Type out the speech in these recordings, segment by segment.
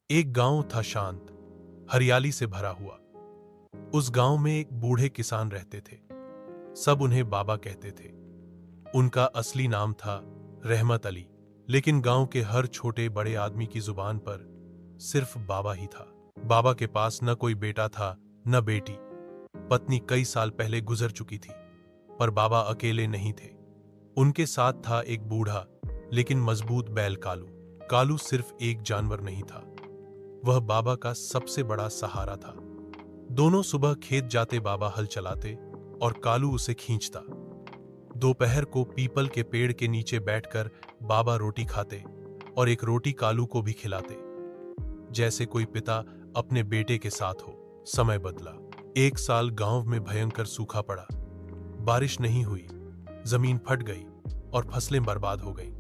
एक गांव था शांत, हरियाली से भरा हुआ। उस गांव में एक बूढ़े किसान रहते थे। सब उन्हें बाबा कहते थे। उनका असली नाम था रहमत अली। लेकिन गांव के हर छोटे बड़े आदमी की जुबान पर सिर्फ बाबा ही था। बाबा के पास न कोई बेटा था न बेटी। पत्नी कई साल पहले गुजर चुकी थी। पर बाबा अकेले नहीं थे। उनके साथ था एक बूढ़ा लेकिन मजबूत बैल कालू। कालू सिर्फ एक जानवर नहीं था, वह बाबा का सबसे बड़ा सहारा था। दोनों सुबह खेत जाते, बाबा हल चलाते और कालू उसे खींचता। दोपहर को पीपल के पेड़ के नीचे बैठकर बाबा रोटी खाते और एक रोटी कालू को भी खिलाते, जैसे कोई पिता अपने बेटे के साथ हो। समय बदला। एक साल गांव में भयंकर सूखा पड़ा। बारिश नहीं हुई, जमीन फट गई और फसलें बर्बाद हो गईं।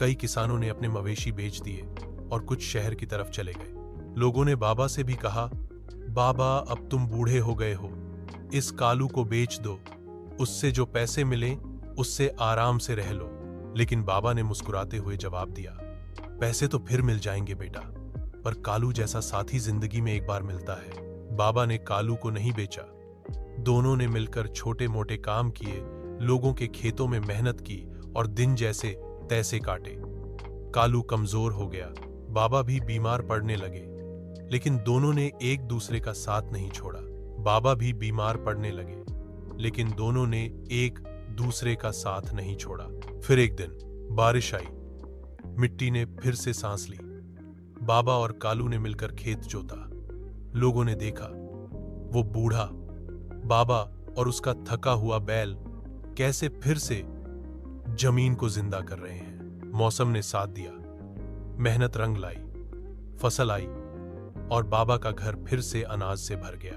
कई किसानों ने अपने मवेशी बेच दिए और कुछ शहर की तरफ चले गए। लोगों ने बाबा से भी कहा, बाबा अब तुम बूढ़े हो गए हो, इस कालू को बेच दो, उससे जो पैसे मिले उससे आराम से रह लो। लेकिन बाबा ने मुस्कुराते हुए जवाब दिया, पैसे तो फिर मिल जाएंगे बेटा, पर कालू जैसा साथी जिंदगी में एक बार मिलता है। बाबा ने कालू को नहीं बेचा। दोनों ने मिलकर छोटे मोटे काम किए, लोगों के खेतों में मेहनत की और दिन जैसे तैसे काटे। कालू कमजोर हो गया, बाबा भी बीमार पड़ने लगे, लेकिन दोनों ने एक दूसरे का साथ नहीं छोड़ा। बाबा भी बीमार पड़ने लगे, लेकिन दोनों ने एक दूसरे का साथ नहीं छोड़ा। फिर एक दिन बारिश आई, मिट्टी ने फिर से सांस ली। बाबा और कालू ने मिलकर खेत जोता। लोगों ने देखा, वो बूढ़ा बाबा और उसका थका हुआ बैल कैसे फिर से जमीन को जिंदा कर रहे हैं। मौसम ने साथ दिया, मेहनत रंग लाई, फसल आई और बाबा का घर फिर से अनाज से भर गया।